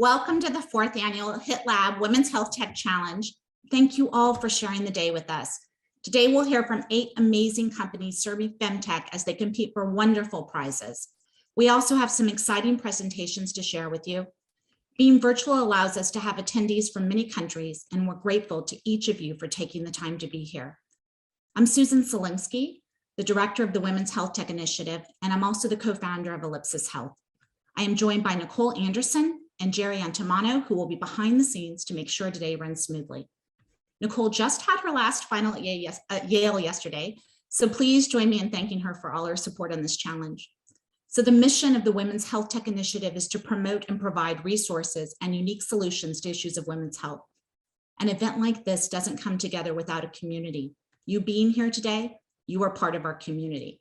Welcome to the 4th annual HIT Lab Women's Health Tech Challenge. Thank you all for sharing the day with us. Today we'll hear from 8 amazing companies serving femtech as they compete for wonderful prizes. We also have some exciting presentations to share with you. Being virtual allows us to have attendees from many countries, and we're grateful to each of you for taking the time to be here. I'm Susan Selinsky, the director of the Women's Health Tech Initiative, and I'm also the co-founder of Ellipsis Health. I am joined by Nicole Anderson and Jerry Antimano, who will be behind the scenes to make sure today runs smoothly. Nicole just had her last final at Yale yesterday, so please join me in thanking her for all her support on this challenge. So the mission of the Women's Health Tech Initiative is to promote and provide resources and unique solutions to issues of women's health. An event like this doesn't come together without a community. You being here today, you are part of our community.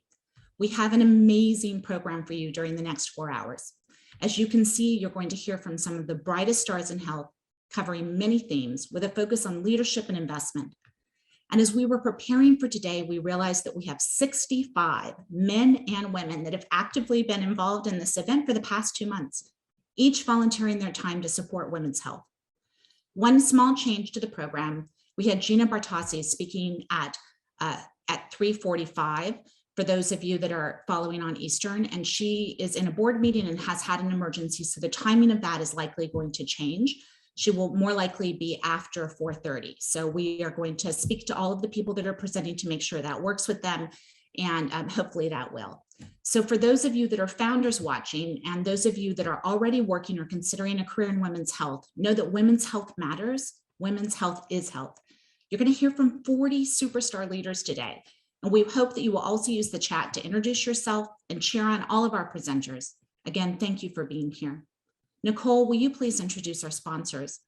We have an amazing program for you during the next 4 hours. As you can see, you're going to hear from some of the brightest stars in health, covering many themes with a focus on leadership and investment. And as we were preparing for today, we realized that we have 65 men and women that have actively been involved in this event for the past 2 months, each volunteering their time to support women's health. One small change to the program, we had Gina Bartossi speaking at 3:45 for those of you that are following on Eastern, and she is in a board meeting and has had an emergency, so the timing of that is likely going to change. She will more likely be after 4:30. So we are going to speak to all of the people that are presenting to make sure that works with them, and hopefully that will. So for those of you that are founders watching, and those of you that are already working or considering a career in women's health, know that women's health matters. Women's health is health. You're going to hear from 40 superstar leaders today. And we hope that you will also use the chat to introduce yourself and cheer on all of our presenters. Again, thank you for being here. Nicole, will you please introduce our sponsors?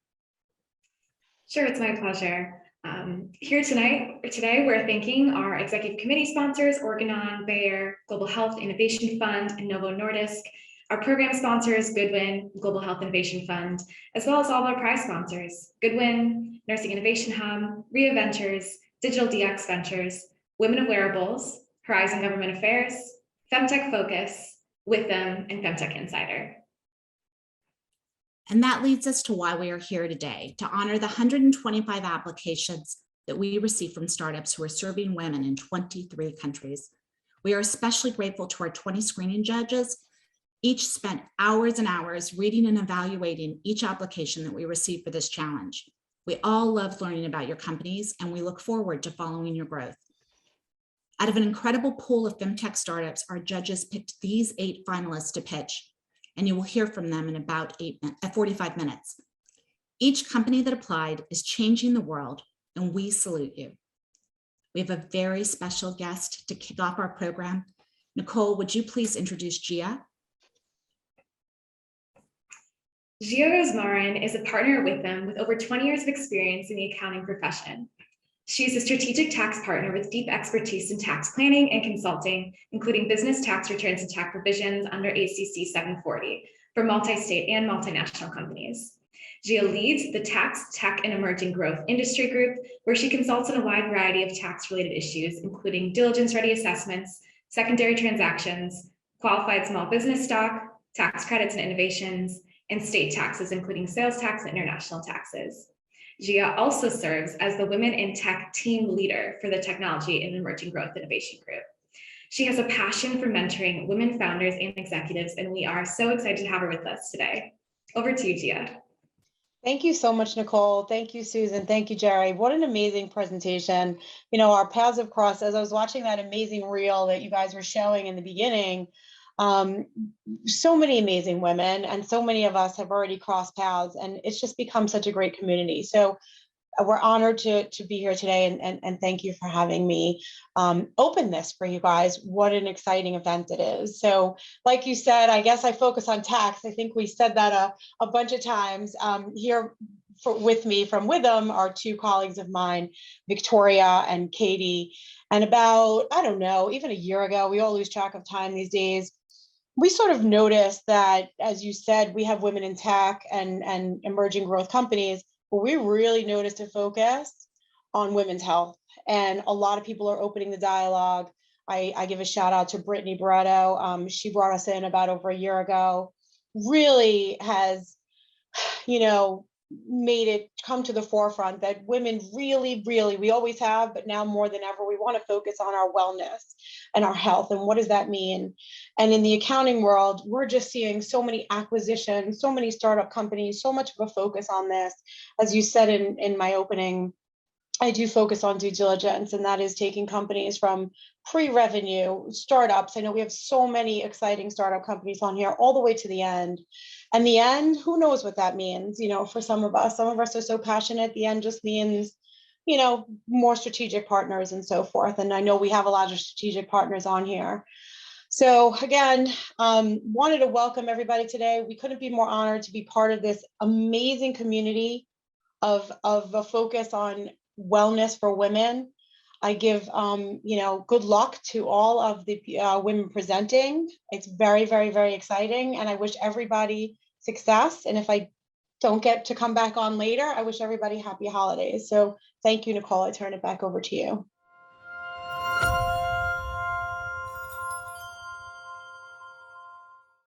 Sure, it's my pleasure. Here today, we're thanking our executive committee sponsors, Organon, Bayer, Global Health Innovation Fund, and Novo Nordisk, our program sponsors, Goodwin, Global Health Innovation Fund, as well as all of our prize sponsors, Goodwin, Nursing Innovation Hub, Ria Ventures, Digital DX Ventures, Women of Wearables, Horizon Government Affairs, Femtech Focus, With Them, and Femtech Insider. And that leads us to why we are here today, to honor the 125 applications that we receive from startups who are serving women in 23 countries. We are especially grateful to our 20 screening judges. Each spent hours and hours reading and evaluating each application that we received for this challenge. We all love learning about your companies, and we look forward to following your growth. Out of an incredible pool of femtech startups, our judges picked these 8 finalists to pitch, and you will hear from them in about 45 minutes. Each company that applied is changing the world, and we salute you. We have a very special guest to kick off our program. Nicole, would you please introduce Gia? Gia Rosmarin is a partner with them with over 20 years of experience in the accounting profession. She is a strategic tax partner with deep expertise in tax planning and consulting, including business tax returns and tax provisions under ACC 740 for multi-state and multinational companies. Gia leads the Tax, Tech, and Emerging Growth Industry Group, where she consults on a wide variety of tax-related issues, including diligence-ready assessments, secondary transactions, qualified small business stock, tax credits and innovations, and state taxes, including sales tax and international taxes. Gia also serves as the Women in Tech team leader for the Technology and Emerging Growth Innovation Group. She has a passion for mentoring women founders and executives, and we are so excited to have her with us today. Over to you, Gia. Thank you so much, Nicole. Thank you, Susan. Thank you, Jerry. What an amazing presentation. You know, our paths have crossed. As I was watching that amazing reel that you guys were showing in the beginning, so many amazing women, and so many of us have already crossed paths, and it's just become such a great community. So we're honored to be here today, and thank you for having me open this for you guys. What an exciting event it is. So like you said, I guess I focus on tax. I think we said that a bunch of times. Here with me from Witham are 2 colleagues of mine, Victoria and Katie. And about, I don't know, even a year ago, we all lose track of time these days, we sort of noticed that, as you said, we have women in tech and emerging growth companies, but we really noticed a focus on women's health. And a lot of people are opening the dialogue. I give a shout out to Brittany Barretto. She brought us in about over a year ago, really has you know, made it come to the forefront that women really, really, we always have, but now more than ever, we want to focus on our wellness and our health. And what does that mean? And in the accounting world, we're just seeing so many acquisitions, so many startup companies, so much of a focus on this. As you said in my opening, I do focus on due diligence, and that is taking companies from pre-revenue startups. I know we have so many exciting startup companies on here all the way to the end. And the end, who knows what that means? You know, for some of us are so passionate. The end just means, you know, more strategic partners and so forth. And I know we have a lot of strategic partners on here. So again, wanted to welcome everybody today. We couldn't be more honored to be part of this amazing community of a focus on wellness for women. I give, you know, good luck to all of the women presenting. It's very, very, very exciting. And I wish everybody success. And if I don't get to come back on later, I wish everybody happy holidays. So thank you, Nicole. I turn it back over to you.